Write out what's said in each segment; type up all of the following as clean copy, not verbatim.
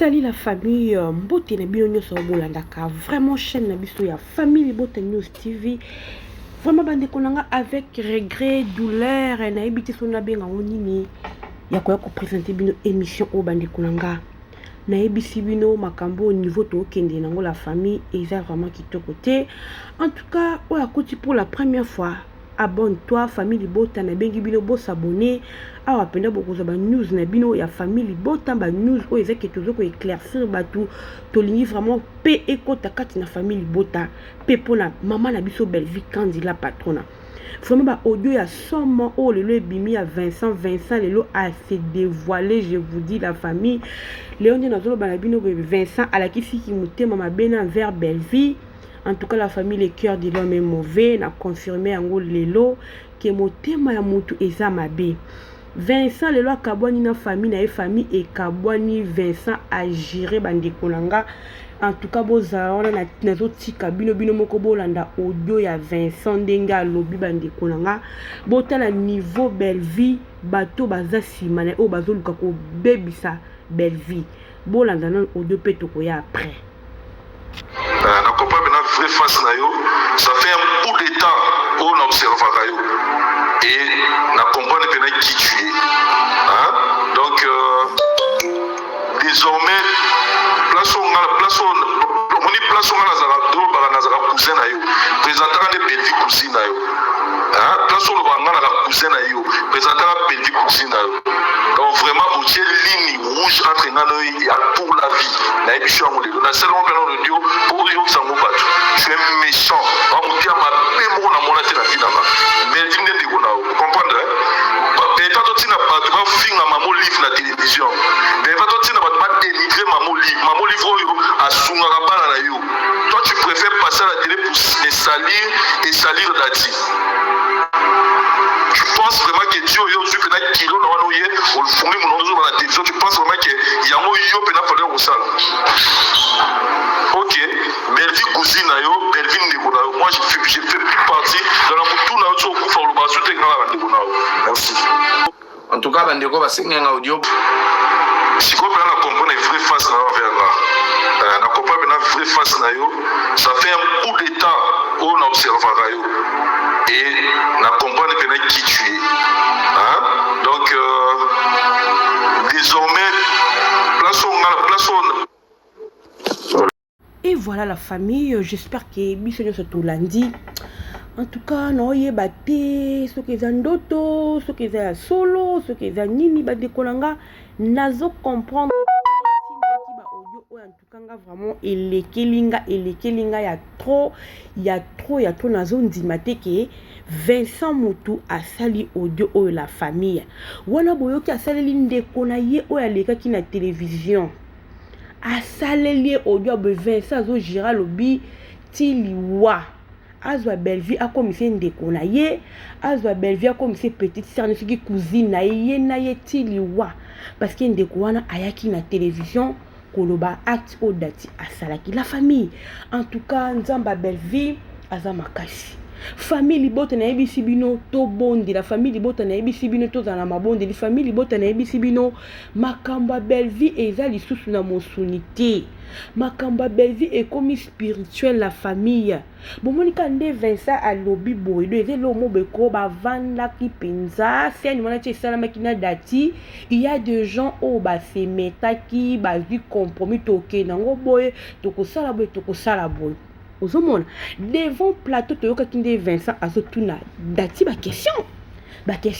Salut la famille, mbote na bino nyonso bolandaka vraiment chaîne na biso ya famille Bote News TV. Vraiment bande konanga avec regret, douleur na ebiti so na benga nini ya ko présenter bino émission o bande konanga. Na ebisi bino makambo au niveau to kende nango la famille et ça vraiment kitoko te. En tout cas, o akoti pour la première fois. Abonne-toi famille Bota na bengi bino bo s'abonner awa penda bokoza ba news na bino ya famille Bota ba news o ezaki tozo ko éclaircir batu to lingi vraiment pe ekota kati na famille Bota pe pona maman na biso belle vie kandi la patrona vraiment ba audio ya somme o lelo ebimi ya Vincent lelo a se dévoiler, je vous dis la famille Léon nazolo ba na bino Vincent alakisi ki mutema mabena envers belle vie. En tout cas, la famille, le cœur de l'homme est mauvais. On a confirmé en gros lelo que mon thème ya mutu eza mabe. Vincent lelo kabwani na famille et kabwani Vincent a géré bandekolanga. En tout cas, bozala na nazotika bino moko bolanda audio ya Vincent ndenga lobi bandekolanga. Botala niveau belle vie bato baza simana o bazoluka ko bebisa belle vie. Bolanda na audio petoko ya après. Na comprendre na vraie face na yo, ça fait un bout de temps on observe yo et na comprendre maintenant qui tu es, hein? Donc désormais place on nazara cousin na yo présenter des belles vie cousin na yo, hein? Place on na cousin na yo présenter belle vie cousin na yo. Donc vraiment on tient ligne rouge entre nano et pour la vie. Na émission on a seulement le dio pour yo ça mo battu. Je suis méchant. On me dit à ma mémoire na mon la vie na ma. Mais dis me ndeko na comprendre hein? Mais quand tu n'as pas tu vas finir maman livre la télévision. Mais quand tu n'as pas délivrer maman livre yo a sunga bana na yo. Toi tu préfères passer à la télé pour les salir et salir Dati. Tu penses vraiment que Dieu yo suis peut-être kilo na wana oye on fourni mon nom dans la télévision, tu penses vraiment que yango yo peut-être falloir au sale. OK, Belvi cousine na yo, Belvi ndeko na yo. Moi j'ai fait plus partie dans la mutu na yo so ku fa lo ba so te ngala ndeko na yo. Merci. En tout cas bandeko ba senga audio. Si ko peut na comprendre vraie face na envers là. Na comprendre na vraie face na yo, ça fait un bout de temps on observe yo. Et na comprendre maintenant qui tu es, hein? Donc désormais place on. Et voilà la famille, j'espère que bisogno se tout lundi. En tout cas, non yebate ce que zandoto, ce que za solo, ce que za nini ba dekolanga nazo comprendre. En tout cas, vraiment, et les kelinga, il y a trop nazo ndimate que Vincent Mutu a sali audio o la famille. Wana boyoki a sali ndeko na ye o ya leka ki na télévision. A sali audio be Vincent zo gira lobi tiliwa. Azwa Belvi a commisé ndeko na ye, azwa Belvi a commisé petite sœur ne fiki cousine na ye tiliwa parce que ndeko wana ayaki na télévision. Koloba acte au dati asalaki la famille. En tout cas, nzamba belle vie azamakasi. Famille Bota na ebisi bino to bondi, la famille Bota na ebisi bino to za na mabonde, la famille Bota na ebisi bino makamba belle vie eza lisusu na monsunité. Makamba belle vie est comme spirituel la famille. Bomoni kande Vincent alobi boydo eze lo mobeko ba vanda ki penza, c'est ni mona tche sala makina dati, il y a des gens au ba se metaki ba vi compromis toke nango boye toko sala boye. Ozomona devant plateau toyoka kinde Vincent azotuna dati ba question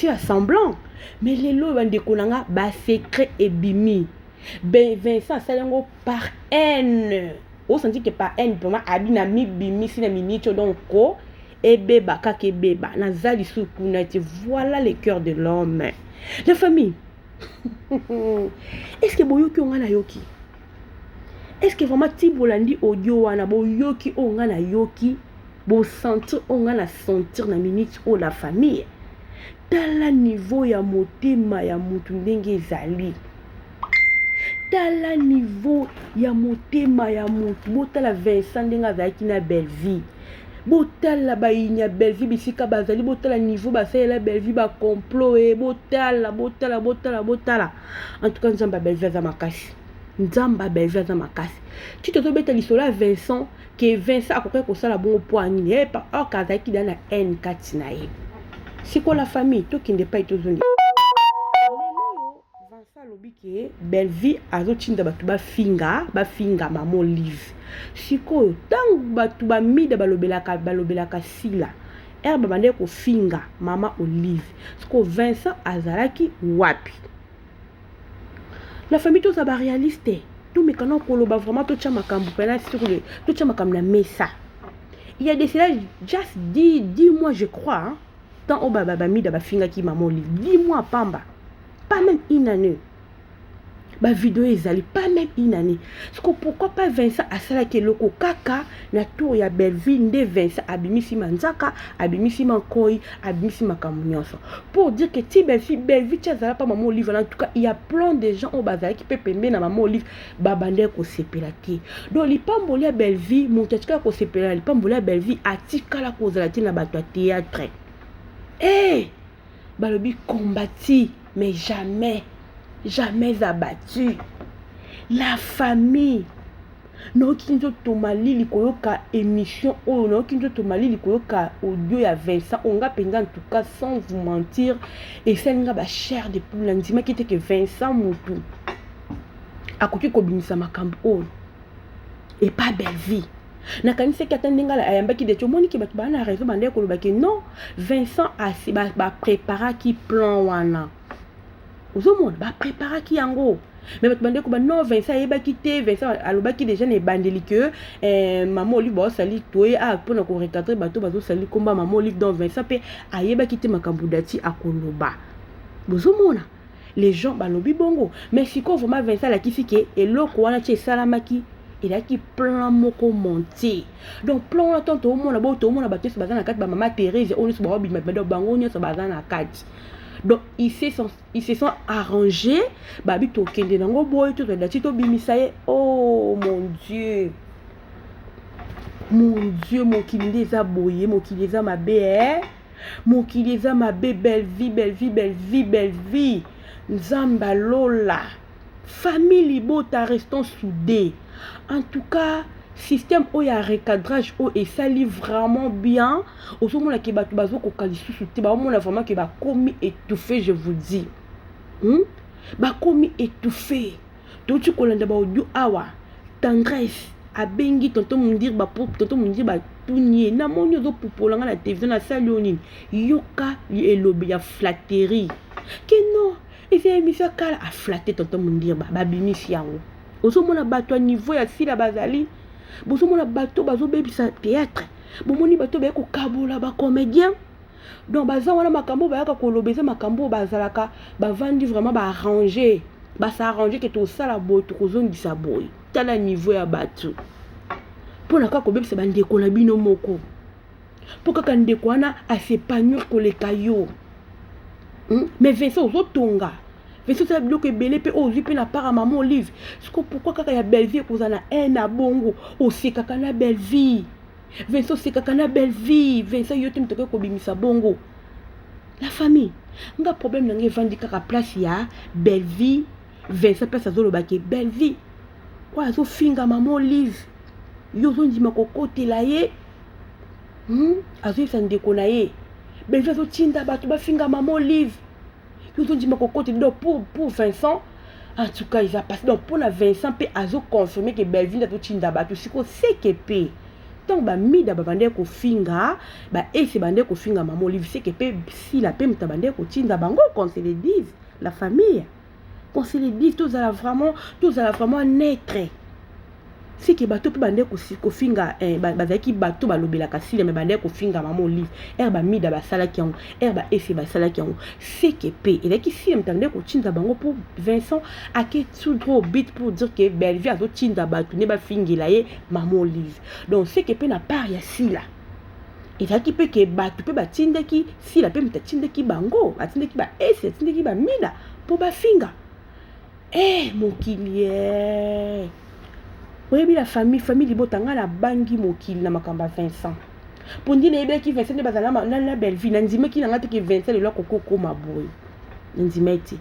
à semblant mais lelo bandeko nanga ba secret ebimi ben Vincent salengo par haine on senti que par haine pour moi abina mi bimi si na minito donc ko ebeba kaka ebeba nazali sukuna te voilà le cœur de l'homme la famille. Est-ce que boyoki on a yoki? Est-ce que vraiment ti bolandi audio wana bo yoki o ngana yoki bo sentir o ngana sentir na minute o la famille tala niveau ya motema ya mutu ndenge ezali tala niveau ya motema ya mutu botala Vincent ndenge azalaki na belle vie botala bayinya belle vie bisika bazali botala niveau basalela belle vie ba complot botala en tout cas nzamba belle vie aza makasi nzamba belvi aza makasi ti tozobeta lisolo ya Vincent ke Vincent akoki kosala bongo po anini epa or azalaki da na haine kati na ye siko la famille tokende pa etozongi Vincent alobi ke belvi azotinda bato bafinga mama Olive sikoyo ntango bato bamida balobelaka sila ere babandeki kofinga mama Olive siko Vincent azalaki wapi la famille tous aba réaliste tout mécano koloba vraiment tout tcha makambu pena tout tcha makambu na mesa il y a des cela just 10 mois je crois hein, tant au baba mi da bafinga ki maman Olive 10 mois pamba pas même une année ba vidéo ezali pas même une année pourquoi pas Vincent asala ke loko kaka na tour ya Belvi nde Vincent abimisi manzaka abimisi mankoi abimisi makambu nyonso pour dire que ti Belvi tchazala pas maman Olive en tout cas il y a plein de gens au bazali qui peut pembe na maman Olive babande ko sepela te donc lipamboli ya Belvi montatika ko sepela lipamboli ya Belvi atikala ko zala te na bato ya théâtre balobi combattu mais jamais abattu. La famille. Non kinzo tomali likoyoka émission oh non kinzo tomali likoyoka audio ya Vincent on nga penza en tout cas sans vous mentir et ça nga ba cher de pour l'andima qui était que Vincent mutu akoki ko bimisa makambo oh et pas belle vie na kanisa ki atandinga la ayambaki de chomoni ki bato bana raison bande ko lobaki non Vincent a ba prépara ki plan wana Ozomonde ba prépara ki yango mais bato bande ko ba non Vincent yebaki te Vincent alobaki déjà ne bandeli que maman Olive ba sali toye a pona ko recadrer bato bazo sali komba maman Olive dans Vincent pe ayebaki te makambu dati akoloba bozomona les gens balobi bongo mais siko vraiment Vincent la kifike eloko wana tie salamaki il a qui plan moko monté donc plan là tant tout le monde battu sur bazana kat ba maman Thérèse on se ba bi ma bango nyo sur bazana kat donc ils se sont arrangés ba bi to kende nango boy to da tito bimisaye oh mon dieu mon qui les a boyé mon qui les a ma bé mon qui les a ma bé belle vie nzamba lola famille libota restons soudés. En tout cas, système où il y a recadrage où et ça lit vraiment bien. Au moment où batu bazo ko kalisu souté, ba moment vraiment que ba commis étouffé, je vous dis. Ba commis étouffé. Donc tu kolanda ba audio awa tendresse a bengi tonton mundir ba pour tonton mundir ba tounier na monyo zo popolanga la télévision na saloni yoka elobi ya flatterie. Que non, et c'est émission kala a flatter tonton mundir ba bimisi yango. Ozomona bato niveau ya sila bazali bozomona bato bazo bebisa théâtre bomoni bato ba ko kabola ba comédien donc baza wana makambo ba ka kolobeza makambo bazalaka ba vandi vraiment ba arranger ba s'arranger que to sala boy to kozongisa boy tala niveau ya bato pona ka ko bebisa bande ko na bino moko pour ka ndeko wana asepanur ko le kayo mais Vincent ozotonga Vincent ça bloque belé pe ozu pe na para maman Olive. Pourquoi kaka ya belle vie kozana na bongo aussi kaka na belle vie. Vincent c'est kaka na belle vie. Vincent yote mtoke ko bimisa bongo. La famille. Nga problème na nge vandi kaka place ya belle vie. Vincent pesa zolo bake belle vie. Kwa zo finga maman Olive. Yo zo ndima kokote la ye. Azo sa ndeko na ye. Belle vie zo tinda bato ba finga maman Olive. Ils ont dit pour Vincent, en tout cas, il a passé. Donc, pour Vincent, il a confirmé que Belvin a tout tindaba. Tu sais que c'est que paye. Donc, bah, mi da babande ko finga, bah, et c'est bande ko finga maman Olive, c'est que paye. Si la paye, m'ta bande ko tindaba, qu'on se le dise, la famille. Qu'on se le dise, tous à la vraiment naître. C'est que bateau peut bande ko finga, bazaki bateau balobela kasile, mais bande ko finga maman Olive. Ba mi da ba sala ki yango, ba ese ba sala ki yango. C'est que paye. Et là qui si m'tande ko tinda bango pour Vincent a que tout trop bit pour dire que Belvi a zo tinda bateau ne ba fingila ye maman Olive. Donc c'est que paye na part ya sila. Et là qui peut que bateau peut ba tinda ki si la paye m'ta tinda ki bango, ba tinda ki ba ese tinda ki ba mina pour ba finga. Mon kilier. Oui, la famille libotanga la bangi mokili na makamba Vincent. Pour dire les qui Vincent ne bazala na belle vie, na ndime ki na ngate que Vincent le lokoko maboy. ndima ete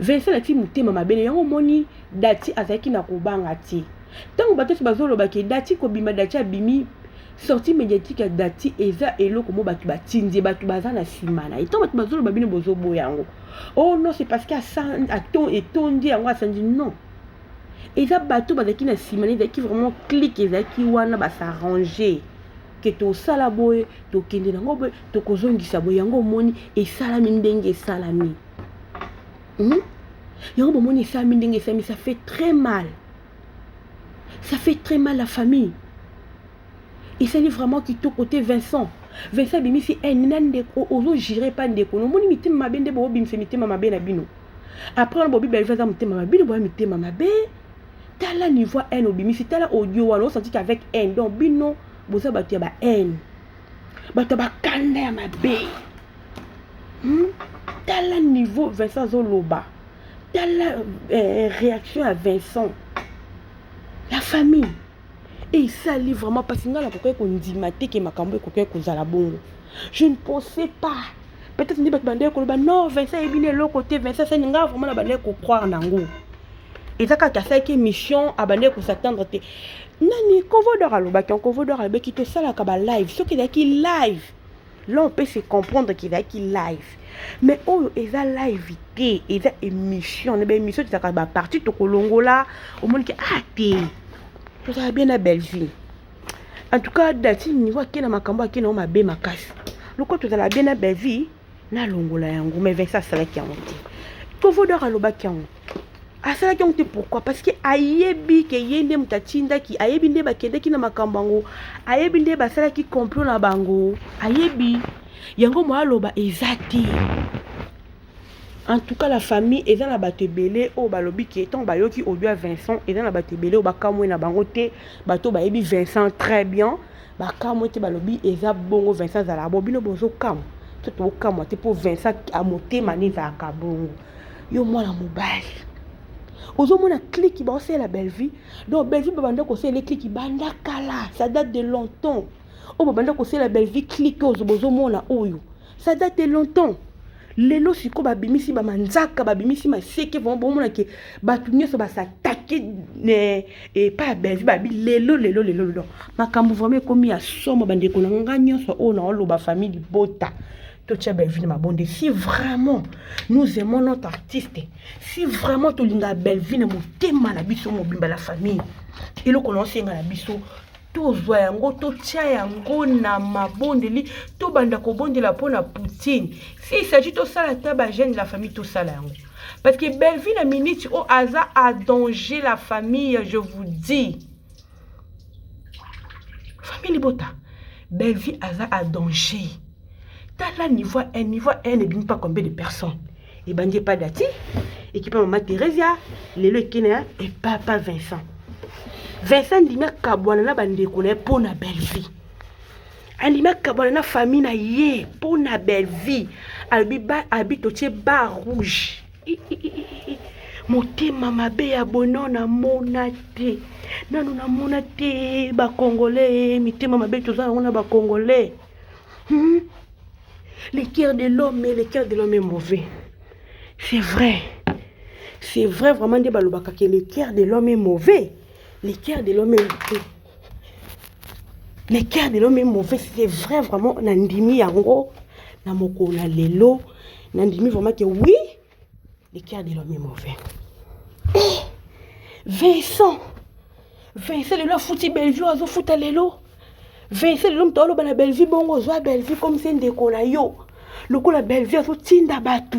Vincent lati motema mabe yango moni dati azalaki na kobanga te ntango bato nyonso bazolobaki dati kobima dati abimi sortie médiatique ya dati eza eloko mo bato batindie bato baza na nsima na ye ntango bato bazoloba bino bozoboya yango oh non c'est parce que etondi yango asandi non eza bato bazalaki na nsima na ye ezalaki vraiment clique ezalaki wana basarrange ke tosala boye tokende nango boye tokozongisa boye yango omoni esalami ndenge esalami yango bomoni esalami ndenge esalami ça fait très mal la famille esali vraiment kitoko côté Vincent bimisi nina ndeko ozogire pa ndeko nomoni mitema mabe nde bobimisa mitema mabe na bino après on bobi belva za mitema mabe bino boya mitema mabe tala niveau n obimisi tala audio wana osenti qu'avec n donc bino boza bato ya ba n bato bakanda ya mabe tala niveau Vincent zoloba tala réaction à Vincent la famille et ça lit vraiment parce que là pourquoi qu'on dit maté que makambo ko ko za la bongo je ne pensais pas peut-être ni batbande ko ba non Vincent et bien le côté Vincent ça nga vraiment la bande ko croire nango et ça ka ça qui mission abande ko s'attendre te nani kovodor alobaki on kovodor alobaki to sala ka ba live ce qui est qui live là on peut se comprendre qu'il est qui live mais oh eza live té eza émission ne ba émission tu ka ba partie to kolongola au monde qui ah té ça va bien à Belleville. En tout cas, dati ni voit qu'il y a makambo qui na ma be makasi. Le quoi tu la bien à Belleville na longola yango mais avec ça ça la qui a monté. Kovodor aloba ki yango. Asala ki monté pourquoi? Parce que ayebi ke yende mutatinda ki ayebi nde bakende ki na makambo yango. Ayebi nde basala ki complot na bango. Ayebi yango mo aloba ezati. En tout cas, la famille est dans la batebele au balobi qui est en bayoki au lieu Vincent et dans la batebele au bakamwe na bangote bato bayebi Vincent très bien bakamwe te balobi eza bongo Vincent za la bobino bozo kam tout kam te pour Vincent a monté mani za kabongo yo mwana mobali ozo mona clique ba c'est la belle vie donc belle vie banda ko c'est les clique banda kala ça date de longtemps o banda ko c'est la belle vie clique ozo mona oyo ça date de longtemps. Lelo siko babimisi ba manzaka babimisi maseke vont bon mona ke batunye so ba s'attaquer et pas belle babi lelo makambo vraiment comme ya somo bande ko nga nyonso o na loba famille di bota to tcha belle vie ma bonde si vraiment nous aimons notre artiste si vraiment to linga belle vie na motema na biso mobimba la famille et le connaissez na biso tozwa yango totia yango na mabondeli to banda ko bondela pona Poutine si il s'agit de ça la taba jeune de la famille tout ça là parce que Belleville la minute au hasard a danger la famille je vous dis famille Bota Belleville hasard a danger t'as niveau un et bien pas combien de personnes et bandé pas dati et qui peut maman Thérèsia lelo Kenya et papa Vincent Vincent ndima kabwana na bandeko na pona Belleville. Andima kabwana na famille na ye pona Belleville. Albiba habite au bar rouge. Motema mabe ya bono na monate. Nanu na monate ba congolais, mitema mabe toza na ba congolais. Le cœur de l'homme est mauvais. C'est vrai. C'est vrai vraiment de balobaka que le cœur de l'homme est mauvais. Le cœur de l'homme est mauvais. Le cœur de l'homme est mauvais. C'est vrai vraiment. Nandimi yango. Namoko na lelo. Nandimi vraiment que oui. Le cœur de l'homme est mauvais. Vincent. Vincent lelo fouti Belleville. Azo fouta lelo. Vincent lelo mtolo bana Belleville. Bongo zoa Belleville comme c'est ndeko na yo. Loko la Belleville azo tinda batu.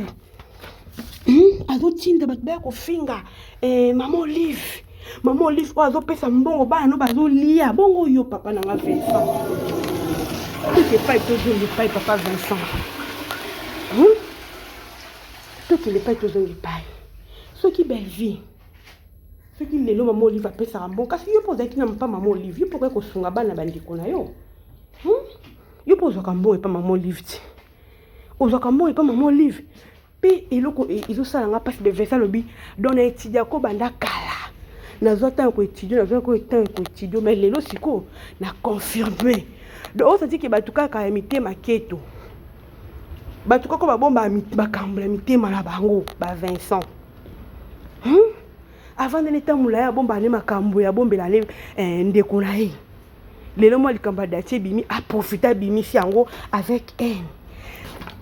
Azo tinda batu. Baya ko finga. Maman Olive. Maman Olive oiseau pesa mbongo bana no bazo lia bongo yo papa na Vincent. Tout est pas papa Vincent. Tout est pas toujours pas. Ce qui belle vie. Ce qui lelo maman Olive pesa mbongo kasi yo poza ki na pas maman Olive yo pourquoi ko sunga bana bandiko na yo. Yo poza kambo et pas maman Olive. Oza kambo et pas maman Olive. Pe eloko izo sala nga passe de Vincent lobi donne étudiant ko banda kala. Nazota ko étudier nazota ko étudier mais lelo siko na confirmer donc on se dit que batuka ka imiter maketo bato koko babomba bakambola mitema na bango ba Vincent avant de l'état moulaya bomba ne makambo ya bombela ne ndeko na ye lelo mo likamba datie bimi a profiter bimi si yango avec elle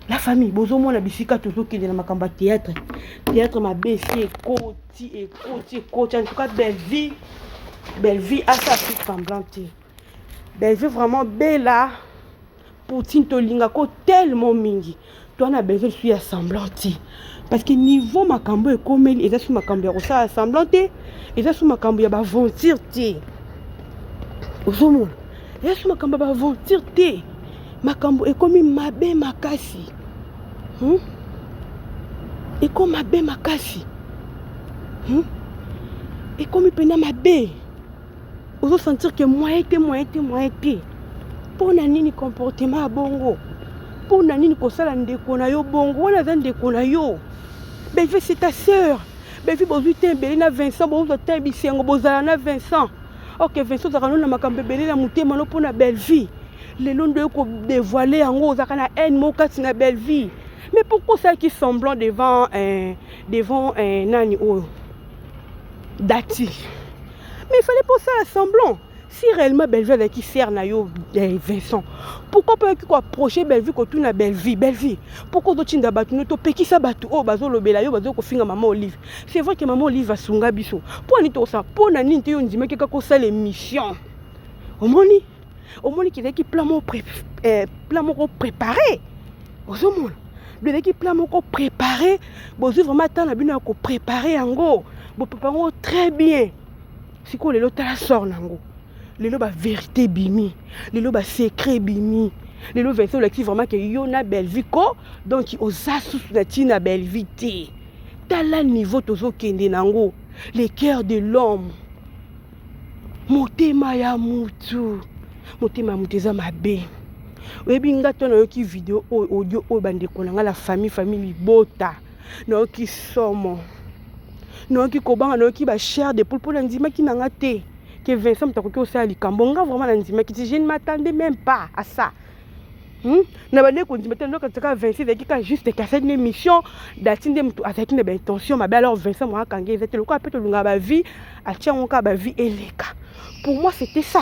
la famille bozo mona bisika toujours qui na makamba théâtre ma BC koti en tout cas belle vie à sa petite semblante belle vie vraiment belle pour tinto linga ko tellement mingi toi na belle vie suis semblante parce que niveau makambo e comme il est sur makambo ya ça semblante il est sur makambo ya ba ventir té bozo mona il est sur makambo ba ventir té makambo e comme mabe makasi et comme mabe makasi et comme pena mabe ozo sentir que moyen te pour na nini comportement bongo pour na nini ko sala ndeko na yo bongo wana za ndeko na yo belle c'est ta sœur belle bozui te belé na Vincent bozo te bisengo bozala na Vincent OK Vincent za kana na makambe belé na mutema no pona belle vie les noms de ko dévoiler yango za na haine mo kati na belle vie mais pourquoi ça qui semblant devant nani oyo Dati mais il fallait pas ça semblant si réellement belle vie avec qui sert na yo Vincent pourquoi pas qui ko approcher belle vie ko tout na belle vie pourquoi d'autres nda batu no to peki sa batu o bazo lobela yo bazo ko finga maman Olive c'est vrai que maman Olive a sunga biso pour ni to ça pour na nini te yo ndima ke ka ko sala émission omoni qui plan mo préparé ozomona de qui plan mo ko préparé bozu vraiment temps na bino ko préparer yango bo préparer très bien siko lelo tala sort nango lelo ba vérité bimi lelo ba secret bimi lelo verset là qui vraiment que yo na belle vie ko donc oza sous na tina belle vie té tala niveau tozo kende nango le cœur de l'homme motema ya mutu za mabe oyebi ngato na yo ki vidéo audio o bande konanga la famille libota na yo ki somo na yo ki kobanga na yo ki ba chair de poule pour ndima ki nanga te que Vincent mtakoki osala likambo nga vraiment na ndima ki je ne m'attendais même pas à ça na bande ko ndima te ndoka tsaka Vincent zaki ka juste casser une émission datinde mtu azaki na ba intention mabe alors Vincent moi kange ezete loko apeto lunga ba vie atia onka ba vie eleka pour moi c'était ça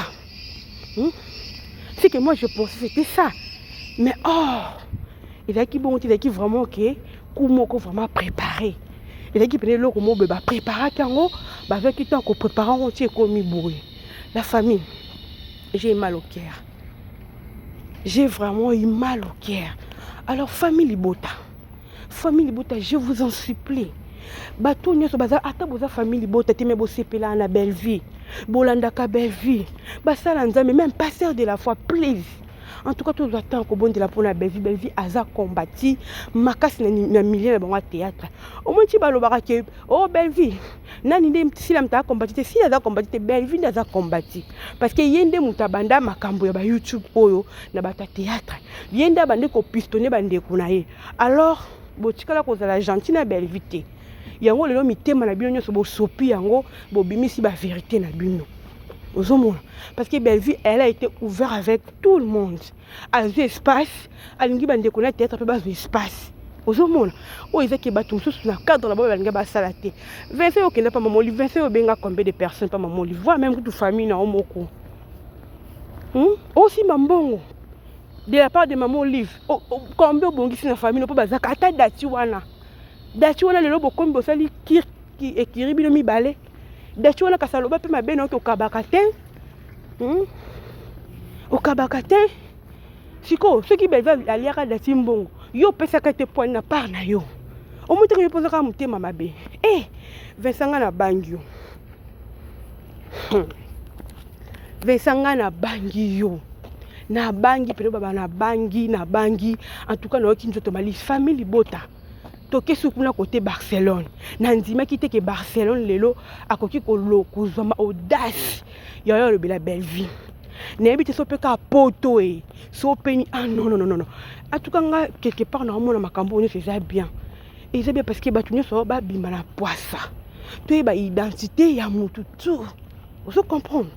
c'est que moi je pensais c'était ça mais il a qui bon il a qui vraiment que comment vraiment préparé il a qui prenait le comment ba préparer kango ba avec qui tant qu'on préparer on tient comme bourré la famille j'ai mal au cœur j'ai vraiment eu mal au cœur alors famille Libota je vous en supplie bato nyoso baza ata boza famille Libota te me bo sepela na belle vie bolanda ka belle vie basala nzambe même pasteur de la foi please en tout cas tout attend ko bonde la pour la belle vie aza combattu makasi na milieu na bango théâtre au moins ti balobaka ke oh belle vie nani nde si la mta combattu si aza combattu belle vie aza combattu parce que yende mutabanda makambo ya ba YouTube oyo na bata théâtre yende bande ko pistonner bande kuna ye alors botikala ko za gentil na belle vie yango lelo mitema na bino nyonso bo sopi yango bo bimisi ba vérité na bino ozomona parce que belle vie elle a été ouverte avec tout le monde azu espace alingi bande ko na théâtre pe bazu espace ozomona o ezaki bato mususu na cadre na ba balinga ba salate Vincent okenda pa maman Olive Vincent obenga combien de personnes pa maman Olive voire même toute famille na omoko aussi mambongo de la part de maman Olive combien obongisi na famille po bazaka ata dati wana lelo bokombi bosali ekiri bino mibale dati wana kasaloba pe mabe na okabaka te siko soki beza aliaka dati mbongo yo pesaka te point na part na yo omutaka yo pozaka mutema mabe Vincent na bangi yo Vincent na bangi yo na bangi pe baba na bangi en tout cas na oki nzoto mali famille Libota toke sukuna côté Barcelone na ndima ki te ke Barcelone lelo akoki ko lokozoma audace yo le bela belle vie nebi te sopeka poto so peni non en tout cas nga quelque part na mona makambo ni c'est bien et c'est bien parce que batu nyoso ba bima na poisa to ba identité ya mutu tout vous comprenez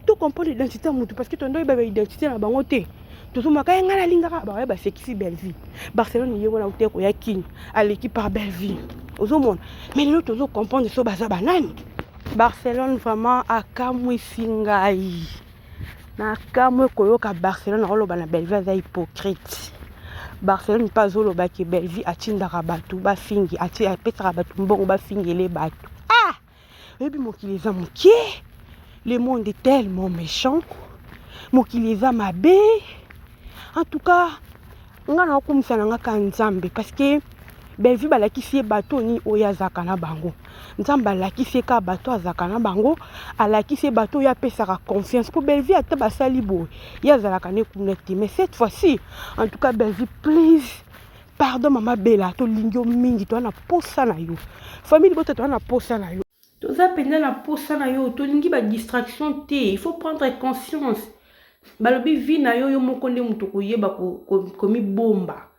tout comprendre l'identité ya mutu parce que ton doy ba identité na bango te tozomaka ye ngai nalingaka baoya basekisi Belleville. Barcelone ye wana uteko ya kini aleki par Belleville ozomona. Mais lelo tozocomprendre so baza banani. Barcelone vraiment akamwisi ngai nakamwe koyoka Barcelone oloba na Belleville aza hypocrite. Barcelone pas azoloba ke Belleville atindaka bato bafingi apesaka bato mbongo bafingele bato. Ah oyebi mokili eza mokie, le monde est tellement méchant, mokili eza mabe. En tout cas nga naokumisa na nga ka Nzambe parce que Belleville balakisi ye bato ni oyo azaka na bango. Nzambe alakisi ye ka bato azaka na bango, alakisi ye bato oyo apesaka confiance pour Belleville ata basali boye ye azalaka ne kuna te. Mais cette fois-ci en tout cas Belleville please pardon mama Bella tolingi yo mingi toza na posa na yo famille boto toza na posa na yo toza penza na posa na yo tolingi ba distraction te. Il faut prendre conscience balobi vi na yo yo moko nde mutu koyeba komi bomba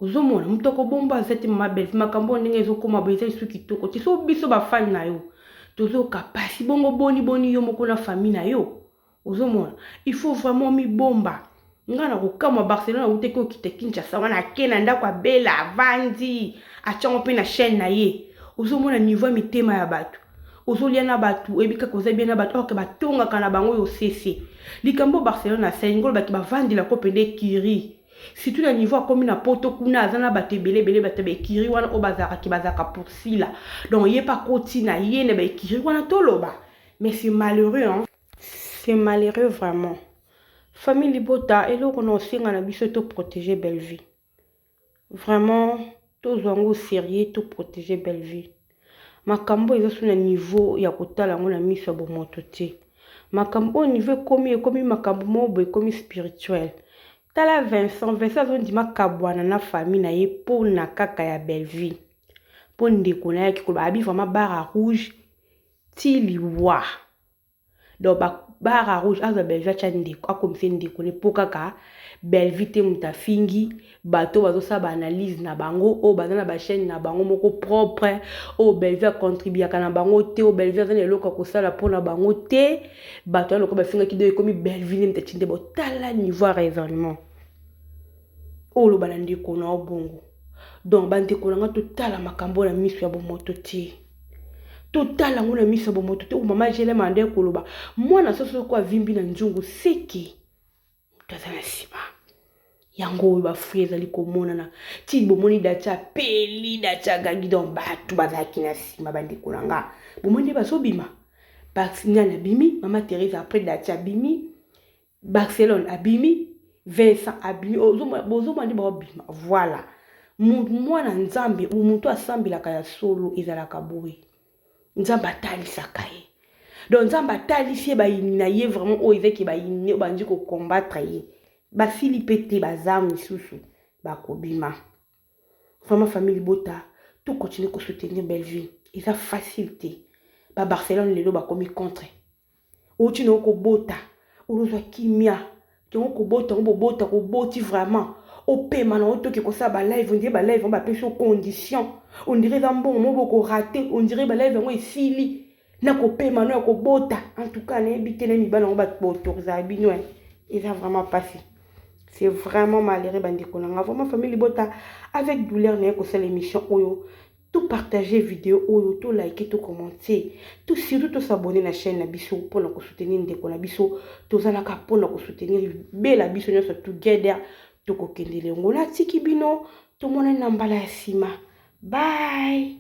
ozomona mutu akobomba azete mama Belleville makambo ndenge ezokoma boye eza lisusu kitoko te so biso bafani na yo tozoyoka pasi bongo boni yo moko na famille na yo ozomona. Il faut vraiment mibomba nga na kokamwa Barcelone auteki okite Kinshasa wana ake na ndako abela avandi atiango mpe na chaîne na ye ozomona niveau ya mitema ya bato ozolia na bato ebika koza bien na bato oke batongaka na bango yo sese likambo Barcelone asali ngolo baki bavandila ko pende kiri surtout na niveau akomi na poto kuna aza na bato ebele bato bekiri wana o bazaka posila donc ye pa koti na ye na bekiri wana toloba. Mais c'est malheureux hein, c'est malheureux vraiment. Famille Libota eloko na osenga na biso to protéger Belleville. Vraiment tozwango au sérieux to protéger Belleville. Makambo eza sur na niveau ya kotala ngo na miso ya bomoto te. Makambo niveau komi makambo mo boye komi spirituel. Tala Vincent azondima kabwana na famille na ye po na kaka ya Belleville. Po ndeko na yaki ko ba abi vraiment barre rouge ti liwa. Donc barre rouge aza Belleville cha ndeko akomisi ndeko ne po kaka Belleville te mutafingi bato bazosa ba analyse na bango o baza na ba chaîne na bango moko propre o Belleville contribuaka na bango te o Belleville za eloko kosala po na bango te bato loko ba finga kido ekomi Belleville mutachinde bo tala niveau raisonnement o lo bana ndeko na obongo. Donc bandeko na nga totala makambo na miso ya bomoto te total ngo na miso bomoto te o mama jele mande koloba mwana soso ko avimbi na njungu seki tazana sima yango ba frieza likomona na ti bomoni dacha peli dacha gangi don batu bazaki na sima bandeko na nga bomoni bazobima Barcelone abimi mama Teresa après dacha abimi Barcelone abimi Vincent abimi bozo mandi ba bima voilà mwana Nzambe umuntu asambila kaya solo ezalaka boye Nzamba talisaka ye. Donc Nzamba talisi ye bayini na ye vraiment o ezeki bayini bandi ko combattre ye. Ba filipete bazam misusu bakobima. Vraiment famille Bota, tout continue ko soutenir Belleville. Eza facilité. Ba Barcelone lelo bakomi contre. O tino ko bota, o lozwa kimia, to ko bota, ko bota ko boti vraiment. O paiement na oto ke ko sa ba live, on dirait ba live on ba pèse aux conditions. On dirait dans bon moment ko raté, on dirait ba live on esili. Na ko paiement na ko bota. En tout cas, na ebité na mibala on ba autoriser bino. Il a vraiment passé. C'est vraiment malheureux bandeko na vraiment famille Bota avec douleur na ko sala émission oyo. Tout partager vidéo oyo, tout liker, tout commenter, tout surtout tout s'abonner na chaîne na biso pour na ko soutenir ndeko na biso, to zala ka pour na ko soutenir bela biso nyonso together. Toko kendele ngona tiki bino to mona na mbala ya sima. Bye.